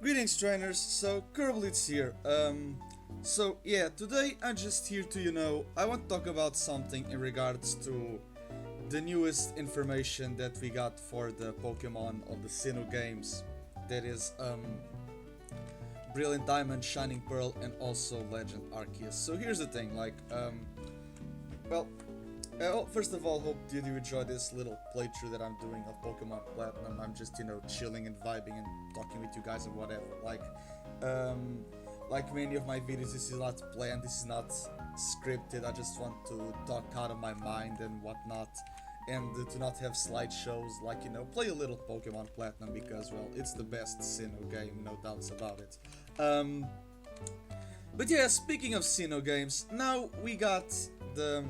Greetings trainers, so KuroBlitz here. Today I'm just here to, I want to talk about something in regards to the newest information that we got for the Pokemon of the Sinnoh games. That is, Brilliant Diamond, Shining Pearl, and also Legend Arceus. So here's the thing, first of all, hope you enjoy this little playthrough that I'm doing of Pokemon Platinum. I'm just, chilling and vibing and talking with you guys and whatever. Like many of my videos, this is not planned, this is not scripted. I just want to talk out of my mind and whatnot. And to not have slideshows, play a little Pokemon Platinum because, well, it's the best Sinnoh game, no doubts about it. But yeah, speaking of Sinnoh games, now we got the...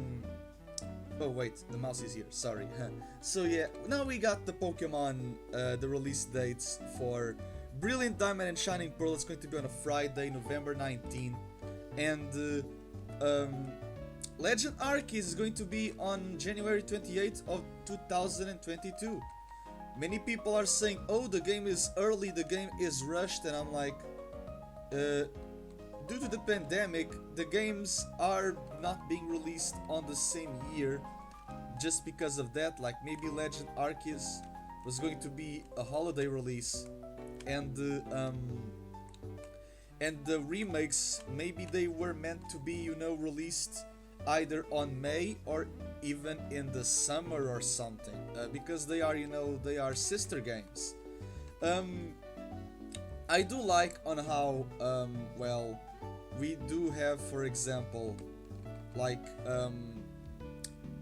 Oh wait, the mouse is here, sorry. So yeah, now we got the Pokemon, the release dates for Brilliant Diamond and Shining Pearl. It's going to be on a Friday, November 19th. And Legend Arceus is going to be on January 28th of 2022. Many people are saying, oh, the game is early, the game is rushed, and I'm like, due to the pandemic, the games are not being released on the same year. Just because of that, maybe Legend Arceus was going to be a holiday release, and the remakes, maybe they were meant to be, released either on May or even in the summer or something, because they are, they are sister games. I do like on how, we do have, for example,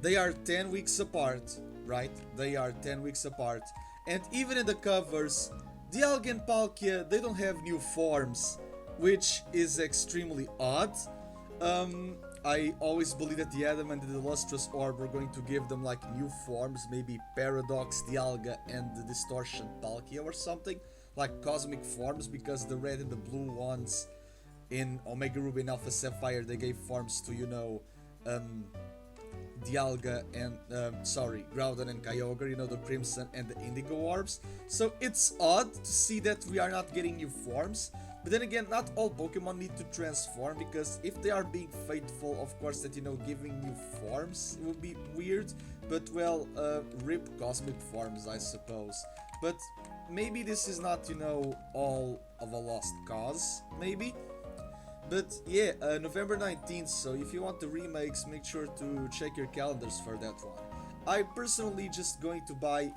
they are 10 weeks apart, right? They are 10 weeks apart. And even in the covers, Dialga and Palkia, they don't have new forms, which is extremely odd. I always believe that the Adamant and the Lustrous Orb are going to give them new forms, maybe Paradox, Dialga, and the Distortion Palkia or something, like cosmic forms, because the red and the blue ones in Omega Ruby and Alpha Sapphire, they gave forms to, Dialga and, Groudon and Kyogre, the Crimson and the Indigo Orbs. So it's odd to see that we are not getting new forms. But then again, not all Pokemon need to transform, because if they are being faithful, of course, that, giving new forms, it would be weird. But, well, rip cosmic forms, I suppose. But maybe this is not, all of a lost cause, maybe. But yeah, November 19th, so if you want the remakes, make sure to check your calendars for that one. I personally just going to buy,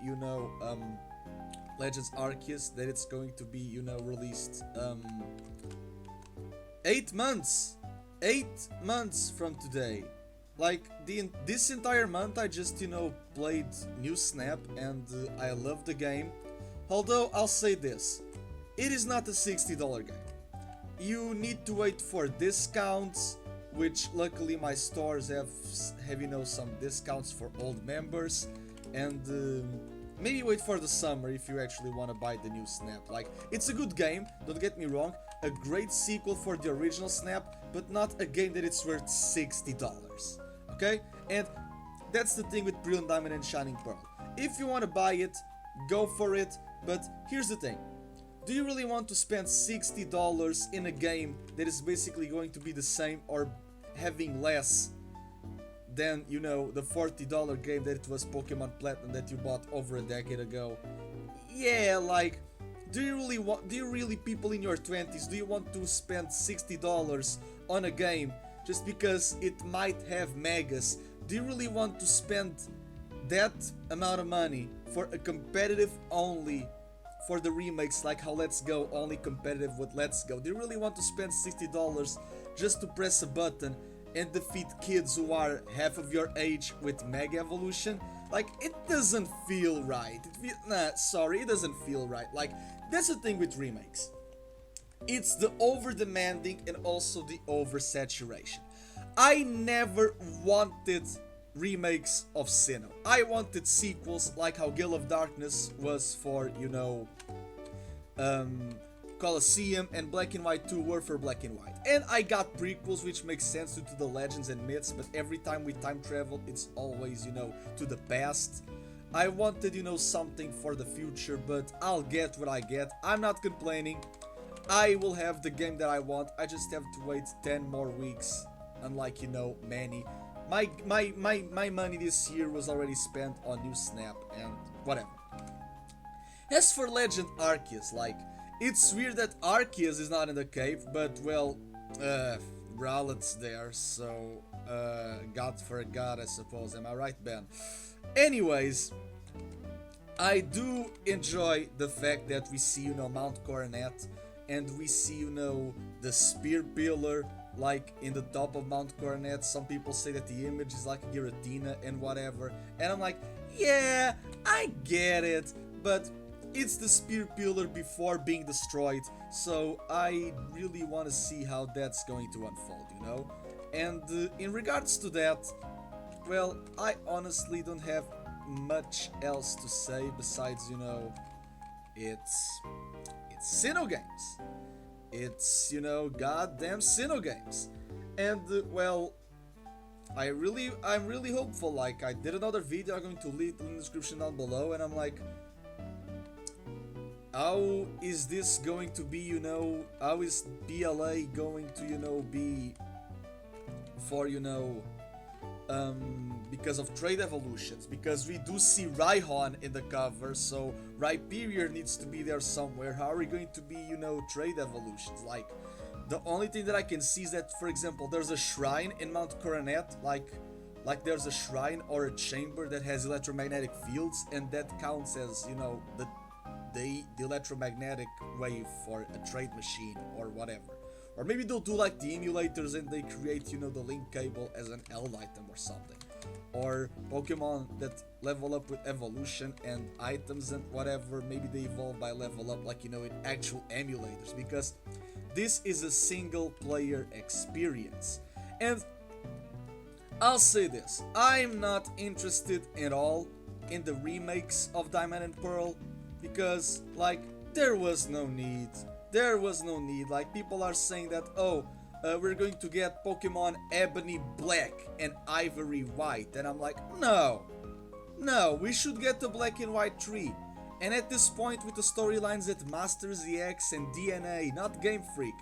Legends Arceus, that it's going to be, released 8 months! 8 months from today. This entire month I just, played New Snap, and I love the game. Although, I'll say this, it is not a $60 game. You need to wait for discounts, which luckily my stores have some discounts for old members, and maybe wait for the summer if you actually want to buy the new Snap. It's a good game, don't get me wrong, a great sequel for the original Snap, but not a game that it's worth $60, okay? And that's the thing with Brilliant Diamond and Shining Pearl. If you want to buy it, go for it, but here's the thing. Do you really want to spend $60 in a game that is basically going to be the same or having less than, the $40 game that it was Pokemon Platinum that you bought over a decade ago? Yeah, do you really, people in your 20s, do you want to spend $60 on a game just because it might have megas? Do you really want to spend that amount of money for a competitive only, for the remakes, like how Let's Go only competitive with Let's Go? Do you really want to spend $60 just to press a button and defeat kids who are half of your age with Mega Evolution? It doesn't feel right. It doesn't feel right. That's the thing with remakes. It's the over-demanding and also the oversaturation. I never wanted remakes of Sinnoh. I wanted sequels, like how Gale of Darkness was for, Colosseum, and Black and White 2 were for Black and White. And I got prequels, which makes sense due to the legends and myths, but every time we time travel, it's always, to the past. I wanted, something for the future, but I'll get what I get. I'm not complaining. I will have the game that I want. I just have to wait 10 more weeks, unlike, you know, many. My money this year was already spent on new Snap and whatever. As for Legend Arceus, like, it's weird that Arceus is not in the cave, but well, Rowlet's there, so God for God, I suppose. Am I right, Ben? Anyways, I do enjoy the fact that we see, you know, Mount Coronet, and we see, you know, the spear pillar like in the top of Mount Coronet. Some people say that the image is like a Giratina and whatever, and I'm like, yeah, I get it, but it's the spear pillar before being destroyed, so I really want to see how that's going to unfold, you know? And in regards to that, well, I honestly don't have much else to say besides, you know, it's Sinnoh games. It's, you know, goddamn Sinnoh games. And well, I'm really hopeful. Like, I did another video, I'm going to leave in the description down below, and I'm like, how is this going to be, you know, how is PLA going to, you know, be for, you know, because of trade evolutions, because we do see Rhyhorn in the cover, so Rhyperior needs to be there somewhere. How are we going to be, you know, trade evolutions? Like, the only thing that I can see is that, for example, there's a shrine in Mount Coronet, like there's a shrine or a chamber that has electromagnetic fields, and that counts as, you know, the electromagnetic wave for a trade machine or whatever. Or maybe they'll do like the emulators and they create, you know, the link cable as an L item or something. Or Pokemon that level up with evolution and items and whatever, maybe they evolve by level up, like, you know, in actual emulators, because this is a single player experience. And I'll say this, I'm not interested at all in the remakes of Diamond and Pearl, because, like, there was no need. Like, people are saying that, oh, we're going to get Pokemon Ebony Black and Ivory White, and I'm like, no, we should get the Black and White tree. And at this point, with the storylines that Masters EX and DNA, not Game Freak,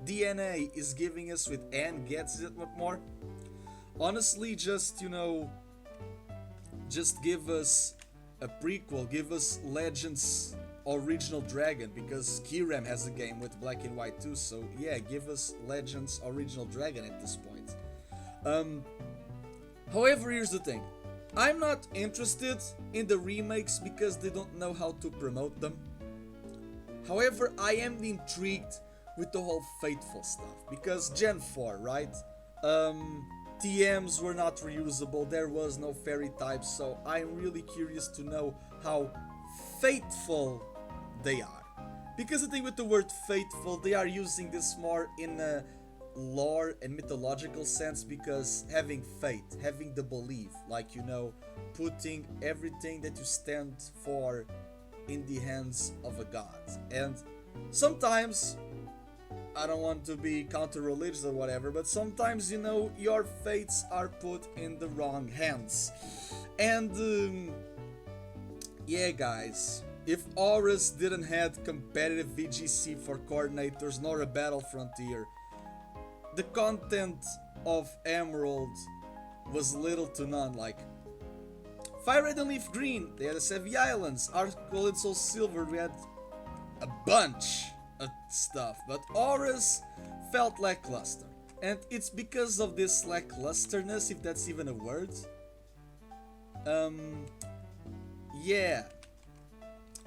DNA is giving us with N gets it more, honestly, just, you know, just give us a prequel, give us Legends Original Dragon, because Kyurem has a game with Black and White too, so yeah, give us Legends Original Dragon at this point. However, here's the thing, I'm not interested in the remakes because they don't know how to promote them. However, I am intrigued with the whole Fateful stuff, because Gen 4, right? TMs were not reusable, there was no fairy type, so I'm really curious to know how fateful they are. Because the thing with the word fateful, they are using this more in a lore and mythological sense, because having faith, having the belief, like, you know, putting everything that you stand for in the hands of a god. And sometimes, I don't want to be counter-religious or whatever, but sometimes, you know, your fates are put in the wrong hands. And yeah, guys, if Auras didn't have competitive VGC for coordinators nor a battle frontier, the content of Emerald was little to none. Like, Fire Red and Leaf Green, they had the Sevi Islands. Arc Gold and Soul Silver, we had a bunch of stuff, but Auras felt lackluster. And it's because of this lacklusterness, if that's even a word. Yeah,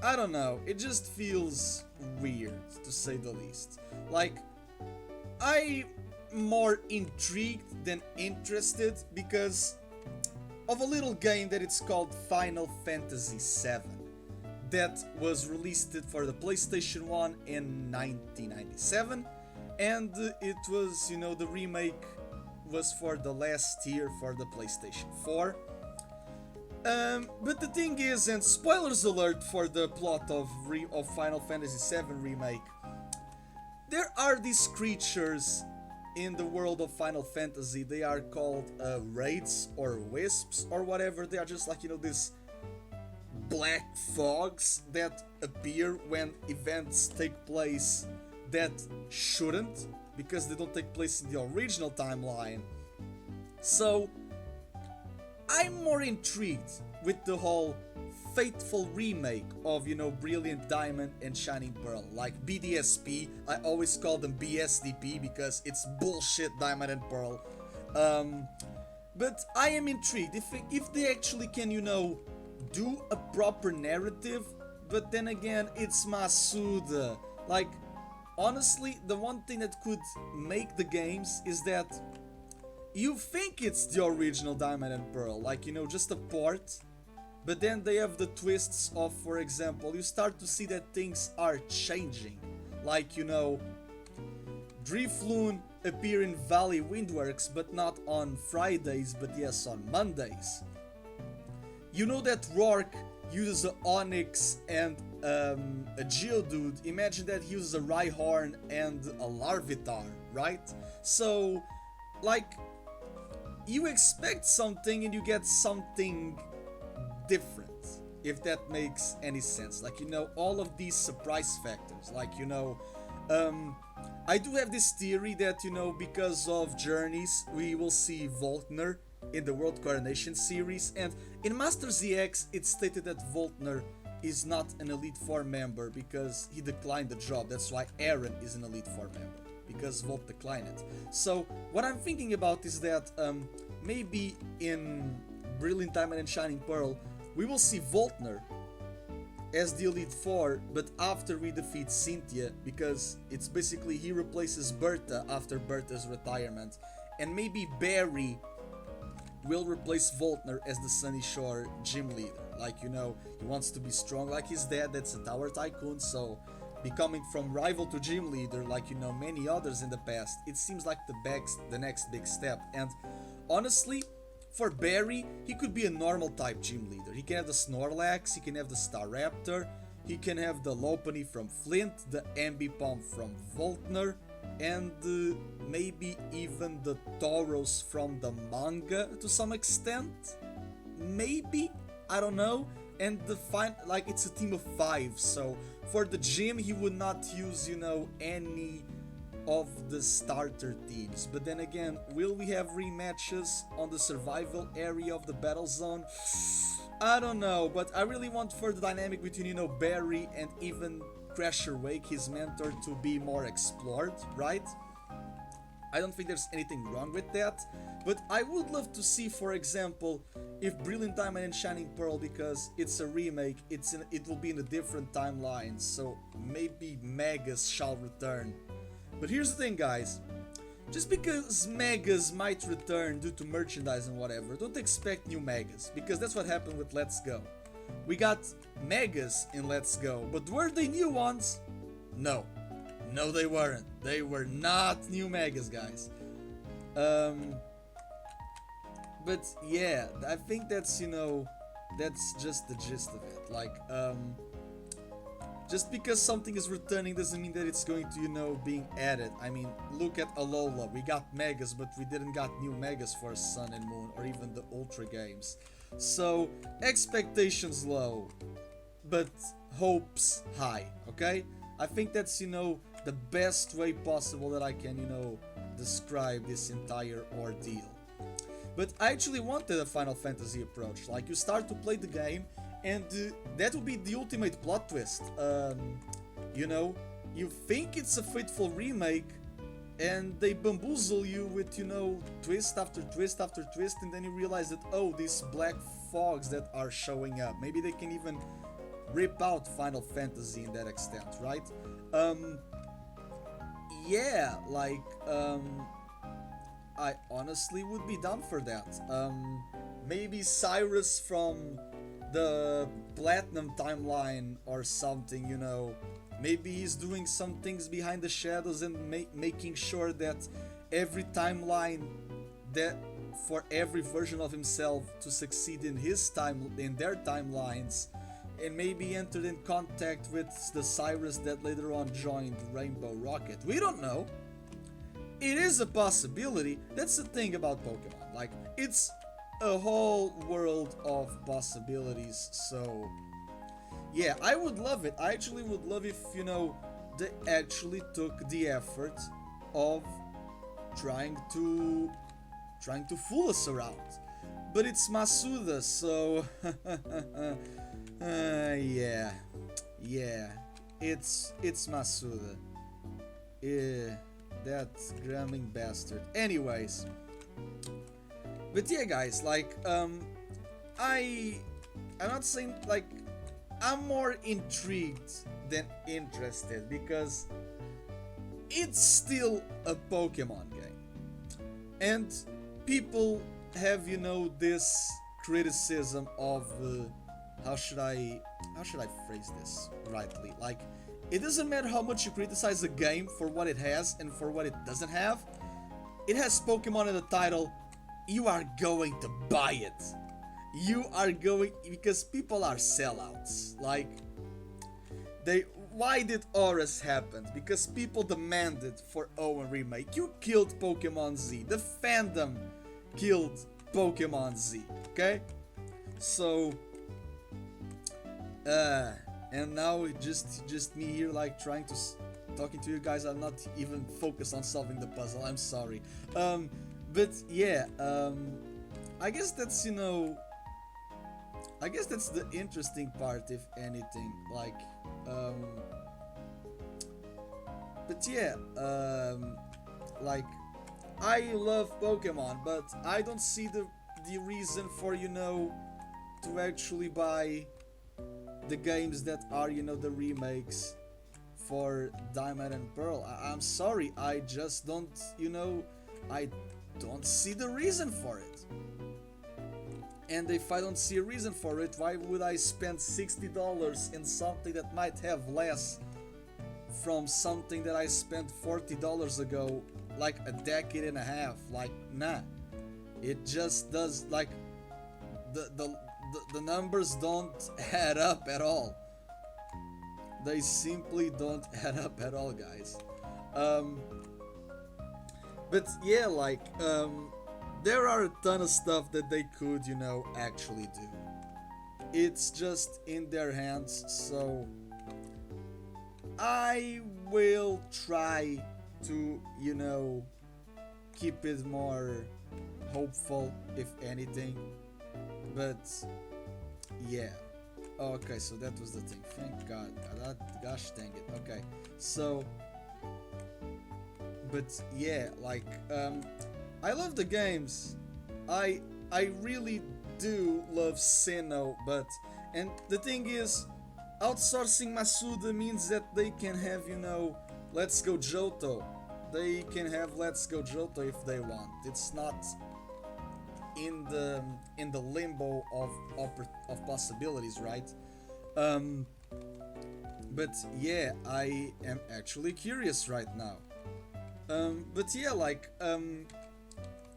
I don't know, it just feels weird, to say the least. Like, I'm more intrigued than interested because of a little game that it's called Final Fantasy VII that was released for the PlayStation 1 in 1997, and it was, you know, the remake was for the last year for the PlayStation 4. But the thing is, and spoilers alert for the plot of Final Fantasy VII Remake, there are these creatures in the world of Final Fantasy. They are called wraiths or wisps or whatever. They are just like, you know, these black fogs that appear when events take place that shouldn't, because they don't take place in the original timeline. So I'm more intrigued with the whole faithful remake of, Brilliant Diamond and Shining Pearl, like BDSP. I always call them BSDP because it's bullshit Diamond and Pearl. But I am intrigued if they actually can, do a proper narrative. But then again, it's Masuda. Like, honestly, the one thing that could make the games is that you think it's the original Diamond and Pearl, like, just a port. But then they have the twists of, for example, you start to see that things are changing. Like, Drifloon appear in Valley Windworks, but not on Fridays, but yes, on Mondays. You know that Rourke uses a Onyx and a Geodude. Imagine that he uses a Rhyhorn and a Larvitar, right? So, like, you expect something and you get something different, if that makes any sense. Like, all of these surprise factors. Like, I do have this theory that, because of Journeys, we will see Volkner in the World Coronation series, and in Master ZX it's stated that Volkner is not an Elite Four member because he declined the job. That's why Aaron is an Elite Four member, because Volt declined it. So what I'm thinking about is that maybe in Brilliant Diamond and Shining Pearl we will see Volkner as the Elite Four, but after we defeat Cynthia, because it's basically he replaces Bertha after Bertha's retirement, and maybe Barry will replace Volkner as the Sunny Shore gym leader. Like, he wants to be strong like his dad, that's a tower tycoon, so becoming from rival to gym leader, like, many others in the past, it seems like the next big step. And honestly, for Barry, he could be a normal type gym leader. He can have the Snorlax, he can have the Staraptor, he can have the Lopunny from Flint, the Ambipom from Volkner, and maybe even the Tauros from the manga to some extent. Maybe, I don't know. And it's a team of 5, so for the gym he would not use, any of the starter teams. But then again, will we have rematches on the survival area of the battle zone? I don't know, but I really want for the dynamic between, Barry and even Crasher Wake, his mentor, to be more explored, right? I don't think there's anything wrong with that, but I would love to see, for example, if Brilliant Diamond and Shining Pearl, because it's a remake, it will be in a different timeline, so maybe Megas shall return. But here's the thing, guys. Just because Megas might return due to merchandise and whatever, don't expect new Megas, because that's what happened with Let's Go. We got Megas in Let's Go, but were they new ones? No. No, they weren't. They were not new Megas, guys. But yeah, I think that's, that's just the gist of it. Like, just because something is returning doesn't mean that it's going to, being added. I mean, look at Alola. We got Megas, but we didn't got new Megas for Sun and Moon or even the Ultra games. So, expectations low, but hopes high, okay? I think that's, the best way possible that I can, describe this entire ordeal. But I actually wanted a Final Fantasy approach. Like, you start to play the game, and that would be the ultimate plot twist. You think it's a faithful remake, and they bamboozle you with, twist after twist after twist, and then you realize that, oh, these black fogs that are showing up. Maybe they can even rip out Final Fantasy in that extent, right? Yeah, like, I honestly would be down for that. Maybe Cyrus from the Platinum timeline or something, Maybe he's doing some things behind the shadows and making sure that every timeline, that for every version of himself to succeed in their timelines, and maybe entered in contact with the Cyrus that later on joined Rainbow Rocket. We don't know. It is a possibility. That's the thing about Pokemon. Like, it's a whole world of possibilities. So, yeah, I would love it. I actually would love if, they actually took the effort of trying to fool us around. But it's Masuda, so yeah, it's Masuda. Yeah, that gramming bastard. Anyways, but yeah, guys, like I'm not saying like I'm more intrigued than interested because it's still a Pokemon game, and people have this criticism of how should I phrase this rightly? Like, it doesn't matter how much you criticize a game for what it has and for what it doesn't have. It has Pokemon in the title. You are going to buy it. You are going because people are sellouts. Like, why did Auras happen? Because people demanded for Owen remake. You killed Pokemon Z. The fandom killed Pokemon Z. Okay, so and now just me here like trying to talking to you guys. I'm not even focused on solving the puzzle. I'm sorry. But yeah, I guess that's I guess that's the interesting part, if anything. Like, but yeah, like, I love Pokemon, but I don't see the reason for to actually buy the games that are the remakes for Diamond and Pearl. I'm sorry, I just don't I don't see the reason for it. And if I don't see a reason for it, why would I spend $60 in something that might have less from something that I spent $40 ago, like a decade and a half? Like, nah. It just does, like, the numbers don't add up at all. They simply don't add up at all, guys. But yeah, like, there are a ton of stuff that they could, actually do. It's just in their hands, so I will try to, keep it more hopeful, if anything. But yeah. Okay, so that was the thing. Thank God. Gosh dang it. Okay, so, but yeah, like, I love the games. I really do love Sinnoh, and the thing is, outsourcing Masuda means that they can have, Let's Go Johto. They can have Let's Go Johto if they want. It's not in the limbo of possibilities, right? But yeah, I am actually curious right now. But yeah, like,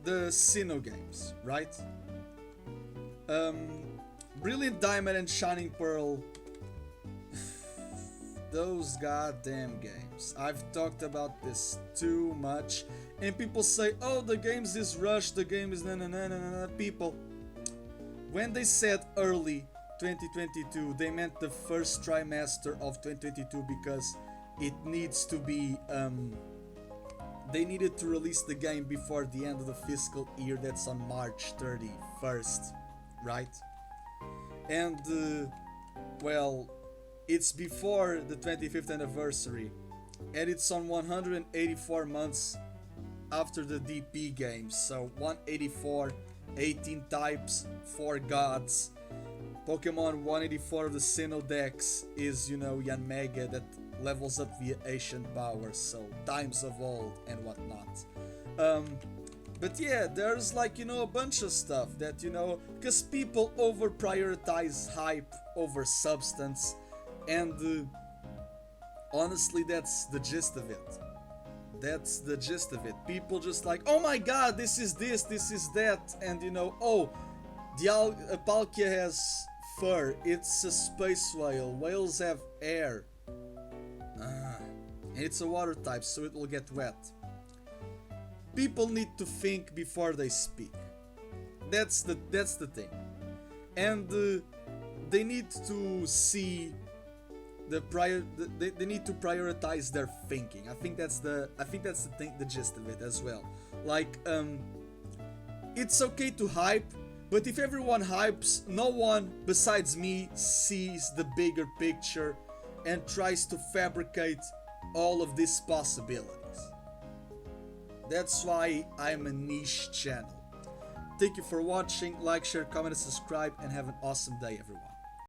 the Sinnoh games, right? Brilliant Diamond and Shining Pearl. Those goddamn games. I've talked about this too much, and people say, oh, the games is rushed, the game is na. People, when they said early 2022, they meant the first trimester of 2022 because it needs to be, they needed to release the game before the end of the fiscal year. That's on March 31st, right? And, well, it's before the 25th anniversary, and it's on 184 months after the DP games. So 184, 18 types, 4 gods. Pokemon 184 of the Sinnoh Dex is, Yanmega that levels up via ancient powers, so times of old and whatnot. But yeah, there's like, a bunch of stuff that, because people over prioritize hype over substance, and honestly, that's the gist of it. That's the gist of it. People just like, oh my god, this is that, and oh, the Palkia has fur, it's a space whale, whales have air. And it's a water type, so it will get wet. People need to think before they speak. That's the thing. And they need to see they need to prioritize their thinking. I think that's the thing, the gist of it as well. Like it's okay to hype, but if everyone hypes, no one besides me sees the bigger picture and tries to fabricate all of these possibilities. That's why I'm a niche channel. Thank you for watching, like, share, comment, and subscribe, and have an awesome day, everyone.